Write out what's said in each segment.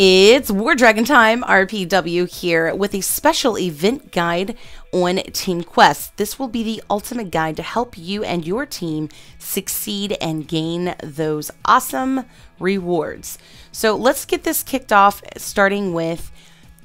It's War Dragon time, RPW here with a special event guide on Team Quest. This will be the ultimate guide to help you and your team succeed and gain those awesome rewards. So let's get this kicked off, starting with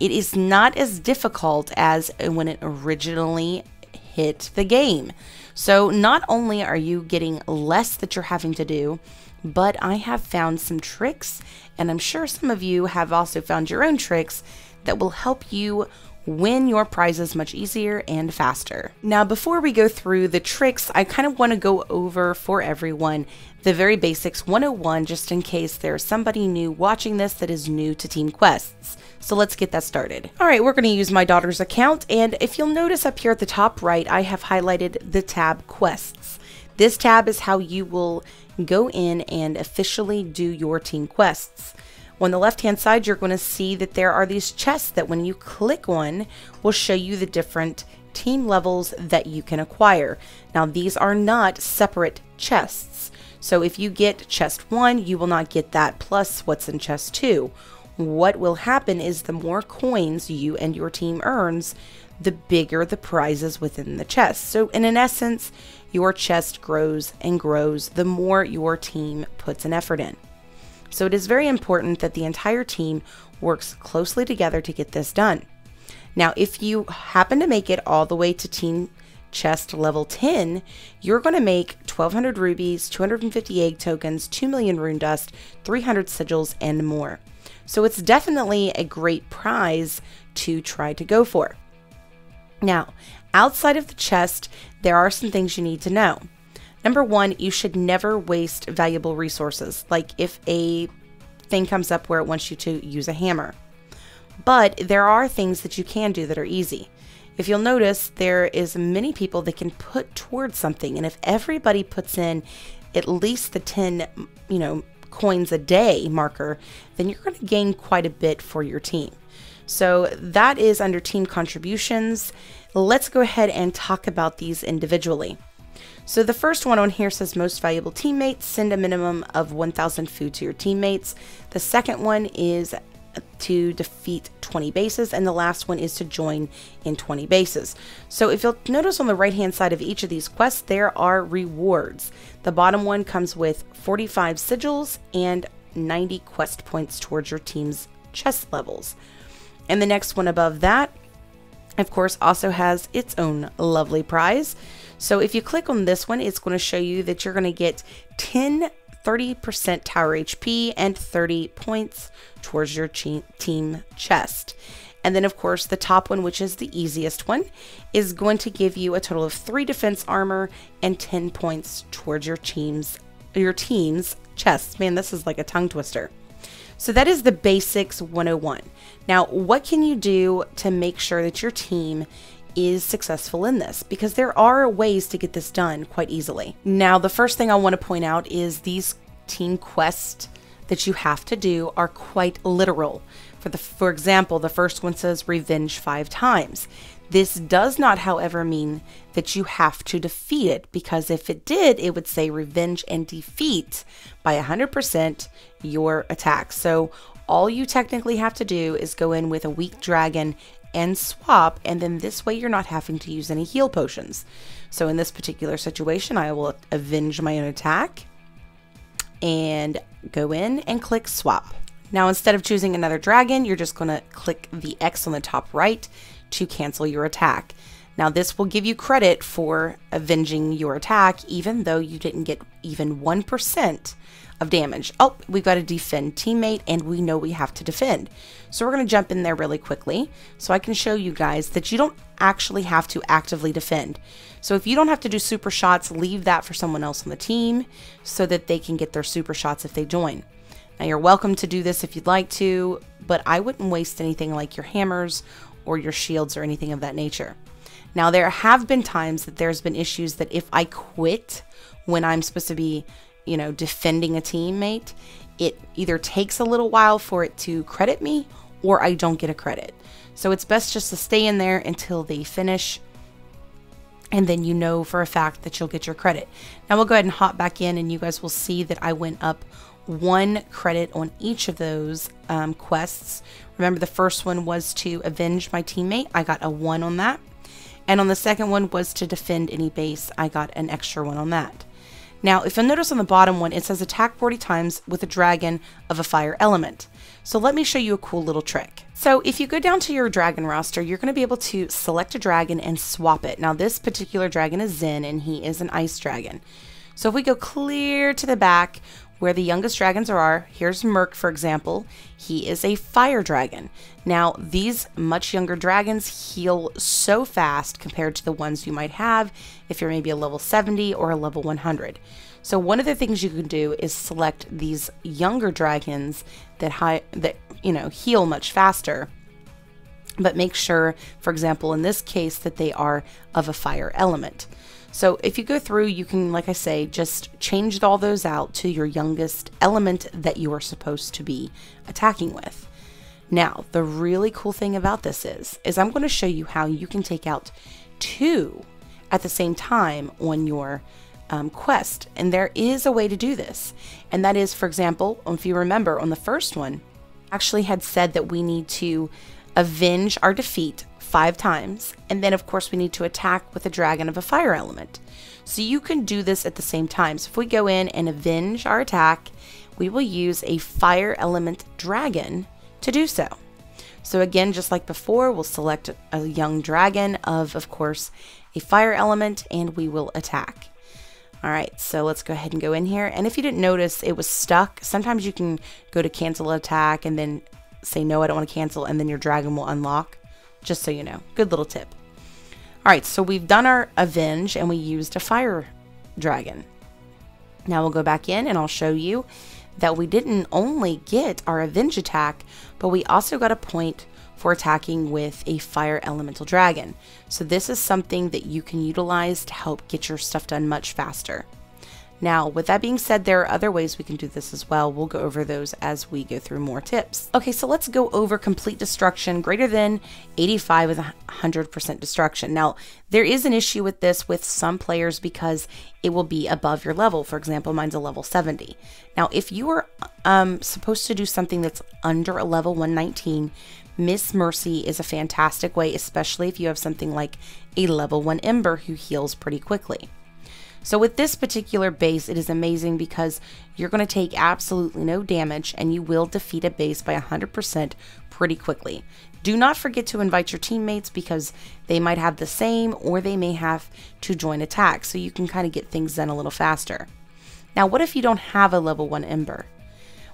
it is not as difficult as when it originally hit the game. So not only are you getting less that you're having to do, but I have found some tricks, and I'm sure some of you have also found your own tricks that will help you win your prizes much easier and faster. Now, before we go through the tricks, I kind of want to go over for everyone the very basics 101, just in case there's somebody new watching this that is new to Team Quests. So let's get that started. All right, we're going to use my daughter's account, and if you'll notice up here at the top right, I have highlighted the tab Quests. This tab is how you will go in and officially do your team quests. On the left hand side, you're going to see that there are these chests that when you click on will show you the different team levels that you can acquire. Now, these are not separate chests. So if you get chest 1, you will not get that plus what's in chest 2. What will happen is the more coins you and your team earns, the bigger the prizes within the chest. So in essence, your chest grows and grows the more your team puts an effort in. So it is very important that the entire team works closely together to get this done. Now, if you happen to make it all the way to team chest level 10, you're going to make 1,200 rubies, 250 egg tokens, 2 million rune dust, 300 sigils, and more. So it's definitely a great prize to try to go for. Now, outside of the chest, there are some things you need to know. Number one, you should never waste valuable resources, like if a thing comes up where it wants you to use a hammer. But there are things that you can do that are easy. If you'll notice, there is many people that can put towards something, and if everybody puts in at least the 10, coins a day marker, then you're going to gain quite a bit for your team. So that is under team contributions. Let's go ahead and talk about these individually. So the first one on here says most valuable teammates, send a minimum of 1,000 food to your teammates. The second one is to defeat 20 bases, and the last one is to join in 20 bases. So if you'll notice on the right hand side of each of these quests, there are rewards. The bottom one comes with 45 sigils and 90 quest points towards your team's chest levels. And the next one above that, of course, also has its own lovely prize. So if you click on this one, it's going to show you that you're going to get 30% tower HP and 30 points towards your team chest. And then, of course, the top one, which is the easiest one, is going to give you a total of 3 defense armor and 10 points towards your team's chest. Man, this is like a tongue twister. So that is the basics 101. Now, what can you do to make sure that your team is successful in this? Because there are ways to get this done quite easily. Now, the first thing I want to point out is these team quests that you have to do are quite literal. For example, the first one says revenge 5 times. This does not, however, mean that you have to defeat it, because if it did, it would say revenge and defeat by 100% your attack. So all you technically have to do is go in with a weak dragon and swap, and then this way you're not having to use any heal potions. So in this particular situation, I will avenge my own attack and go in and click swap. Now, instead of choosing another dragon, you're just going to click the X on the top right to cancel your attack. Now, this will give you credit for avenging your attack, even though you didn't get even 1% of damage. Oh, we've got a defend teammate, and we know we have to defend. So we're going to jump in there really quickly so I can show you guys that you don't actually have to actively defend. So if you don't have to do super shots, leave that for someone else on the team so that they can get their super shots if they join. Now, you're welcome to do this if you'd like to, but I wouldn't waste anything like your hammers or your shields or anything of that nature. Now, there have been times that there's been issues that if I quit when I'm supposed to be, defending a teammate, it either takes a little while for it to credit me or I don't get a credit. So it's best just to stay in there until they finish, and then you know for a fact that you'll get your credit. Now we'll go ahead and hop back in, and you guys will see that I went up 1 credit on each of those quests. Remember, the first one was to avenge my teammate. I got a 1 on that. And on the second one was to defend any base. I got an extra 1 on that. Now, if you'll notice on the bottom one, it says attack 40 times with a dragon of a fire element. So let me show you a cool little trick. So if you go down to your dragon roster, you're going to be able to select a dragon and swap it. Now, this particular dragon is Zen, and he is an ice dragon. So if we go clear to the back where the youngest dragons are, here's Merc, for example. He is a fire dragon. Now, these much younger dragons heal so fast compared to the ones you might have if you're maybe a level 70 or a level 100. So one of the things you can do is select these younger dragons that heal much faster, but make sure, for example, in this case, that they are of a fire element. So if you go through, you can, like I say, just change all those out to your youngest element that you are supposed to be attacking with. Now, the really cool thing about this is I'm going to show you how you can take out 2 at the same time on your quest. And there is a way to do this. And that is, for example, if you remember on the first one, actually had said that we need to avenge our defeat 5 times, and then of course we need to attack with a dragon of a fire element. So you can do this at the same time. So if we go in and avenge our attack, we will use a fire element dragon to do so. So again, just like before, we'll select a young dragon of course, a fire element, and we will attack. All right, so let's go ahead and go in here. And if you didn't notice, it was stuck. Sometimes you can go to cancel attack and then say, no, I don't want to cancel, and then your dragon will unlock. Just so you know, good little tip. All right, so we've done our avenge and we used a fire dragon. Now we'll go back in and I'll show you that we didn't only get our avenge attack, but we also got a point for attacking with a fire elemental dragon. So this is something that you can utilize to help get your stuff done much faster. Now, with that being said, there are other ways we can do this as well. We'll go over those as we go through more tips. Okay, so let's go over complete destruction greater than 85 with 100% destruction. Now, there is an issue with this with some players because it will be above your level. For example, mine's a level 70. Now, if you are supposed to do something that's under a level 119, Miss Mercy is a fantastic way, especially if you have something like a level 1 Ember who heals pretty quickly. So with this particular base, it is amazing because you're going to take absolutely no damage and you will defeat a base by 100% pretty quickly. Do not forget to invite your teammates because they might have the same or they may have to join attack, so you can kind of get things done a little faster. Now, what if you don't have a level 1 Ember?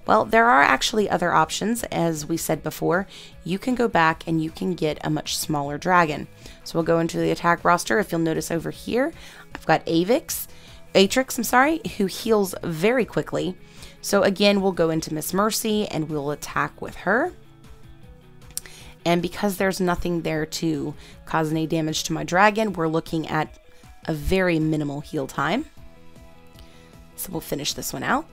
Well, there are actually other options. As we said before, you can go back and you can get a much smaller dragon. So we'll go into the attack roster. If you'll notice over here, I've got Atrix, who heals very quickly. So again, we'll go into Miss Mercy and we'll attack with her. And because there's nothing there to cause any damage to my dragon, we're looking at a very minimal heal time. So we'll finish this one out.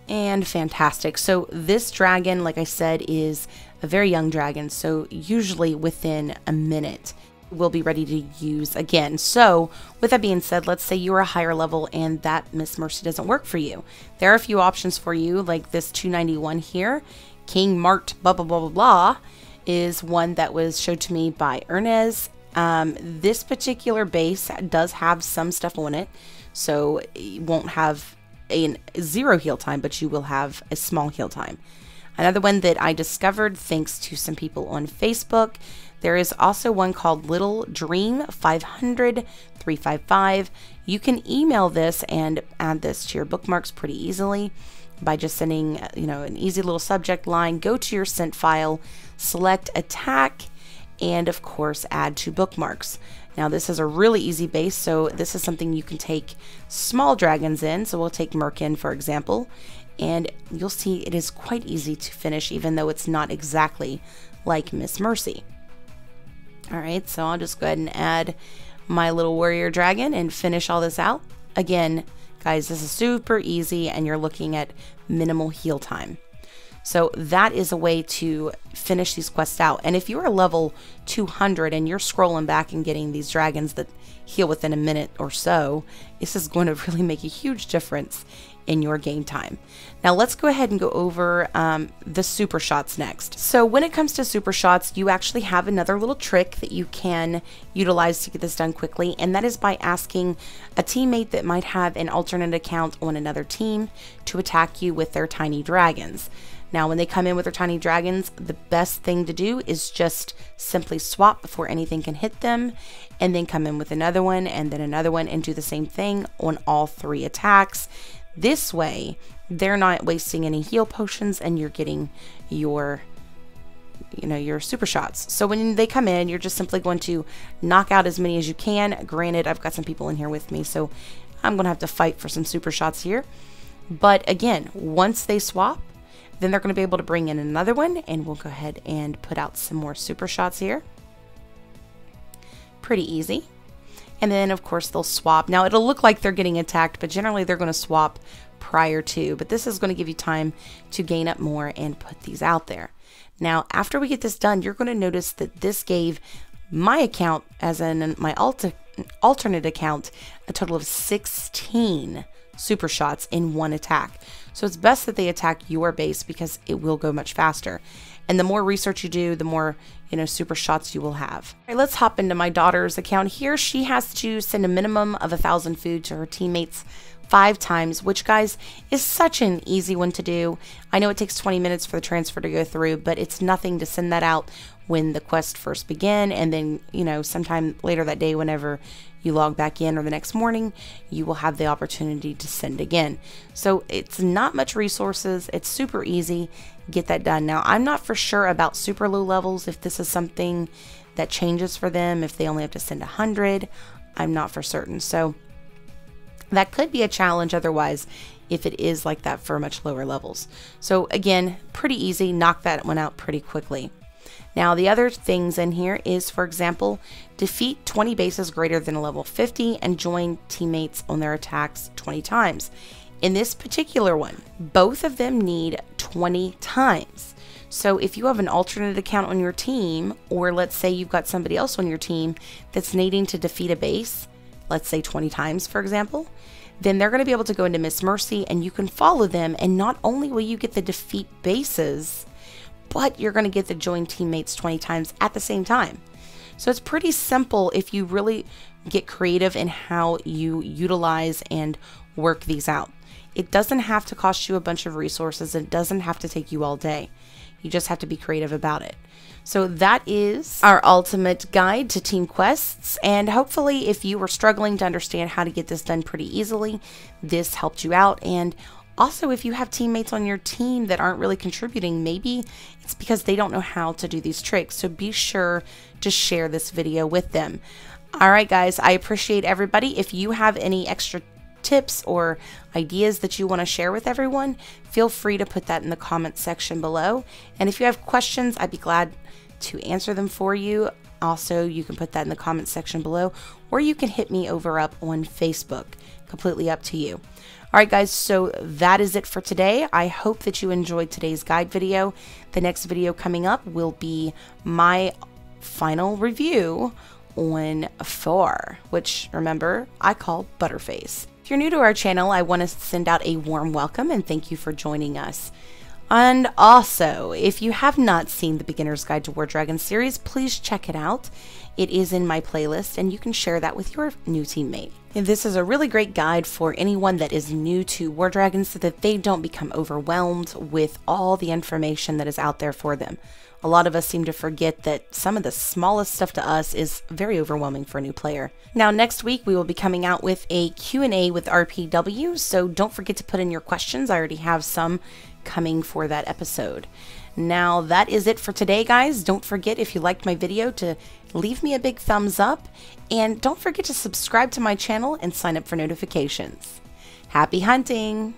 And fantastic. So this dragon, like I said, is a very young dragon. So usually within a minute, we'll be ready to use again. So with that being said, let's say you're a higher level and that Miss Mercy doesn't work for you. There are a few options for you, like this 291 here. King Mart blah, blah, blah, blah, blah is one that was showed to me by Ernest. This particular base does have some stuff on it. So you won't have a 0 heal time, but you will have a small heal time. Another one that I discovered thanks to some people on Facebook, there is also one called Little Dream 500 355. You can email this and add this to your bookmarks pretty easily by just sending, an easy little subject line. Go to your sent file, select attack, and of course add to bookmarks. Now this is a really easy base, so this is something you can take small dragons in. So we'll take Merc in, for example, and you'll see it is quite easy to finish, even though it's not exactly like Miss Mercy. All right, so I'll just go ahead and add my little warrior dragon and finish all this out. Again, guys, this is super easy and you're looking at minimal heal time. So that is a way to finish these quests out. And if you're level 200 and you're scrolling back and getting these dragons that heal within a minute or so, this is going to really make a huge difference in your game time. Now let's go ahead and go over the super shots next. So when it comes to super shots, you actually have another little trick that you can utilize to get this done quickly, and that is by asking a teammate that might have an alternate account on another team to attack you with their tiny dragons. Now when they come in with their tiny dragons, the best thing to do is just simply swap before anything can hit them, and then come in with another one and then another one and do the same thing on all 3 attacks. This way they're not wasting any heal potions and you're getting your your super shots. So when they come in, you're just simply going to knock out as many as you can. Granted, I've got some people in here with me, so I'm gonna have to fight for some super shots here. But again, once they swap, then they're going to be able to bring in another one, and we'll go ahead and put out some more super shots here. Pretty easy. And then of course they'll swap. Now it'll look like they're getting attacked, but generally they're going to swap prior to. But this is going to give you time to gain up more and put these out there. Now after we get this done, you're going to notice that this gave my account, as in my alternate account, a total of 16 super shots in one attack. So it's best that they attack your base because it will go much faster. And the more research you do, the more super shots you will have. All right, let's hop into my daughter's account here. She has to send a minimum of 1,000 food to her teammates 5 times, which guys is such an easy one to do. I know it takes 20 minutes for the transfer to go through, but it's nothing to send that out when the quest first begin, and then sometime later that day whenever you log back in or the next morning, you will have the opportunity to send again. So it's not much resources, it's super easy. Get that done. Now I'm not for sure about super low levels, if this is something that changes for them, if they only have to send 100, I'm not for certain. So that could be a challenge otherwise if it is like that for much lower levels. So again, pretty easy, knock that one out pretty quickly. Now the other things in here is, for example, defeat 20 bases greater than a level 50 and join teammates on their attacks 20 times. In this particular one, both of them need 20 times. So if you have an alternate account on your team, or let's say you've got somebody else on your team that's needing to defeat a base, let's say 20 times, for example, then they're going to be able to go into Miss Mercy and you can follow them, and not only will you get the defeat bases, but you're going to get the join teammates 20 times at the same time. So it's pretty simple if you really get creative in how you utilize and work these out. It doesn't have to cost you a bunch of resources. It doesn't have to take you all day. You just have to be creative about it. So that is our ultimate guide to team quests, and hopefully if you were struggling to understand how to get this done pretty easily, this helped you out. And also, if you have teammates on your team that aren't really contributing, maybe it's because they don't know how to do these tricks. So be sure to share this video with them. All right, guys, I appreciate everybody. If you have any extra tips or ideas that you want to share with everyone, feel free to put that in the comment section below. And if you have questions, I'd be glad to answer them for you. Also, you can put that in the comment section below, or you can hit me over up on Facebook. Completely up to you. All right, guys, so that is it for today. I hope that you enjoyed today's guide video. The next video coming up will be my final review on 4, which, remember, I call Butterface. If you're new to our channel, I want to send out a warm welcome and thank you for joining us. And also, if you have not seen the Beginner's Guide to War Dragon series, please check it out. It is in my playlist, and you can share that with your new teammate. And this is a really great guide for anyone that is new to War Dragons so that they don't become overwhelmed with all the information that is out there for them. A lot of us seem to forget that some of the smallest stuff to us is very overwhelming for a new player. Now, next week, we will be coming out with a Q&A with RPW, so don't forget to put in your questions. I already have some coming for that episode. Now, that is it for today, guys. Don't forget, if you liked my video, to leave me a big thumbs up, and don't forget to subscribe to my channel and sign up for notifications. Happy hunting!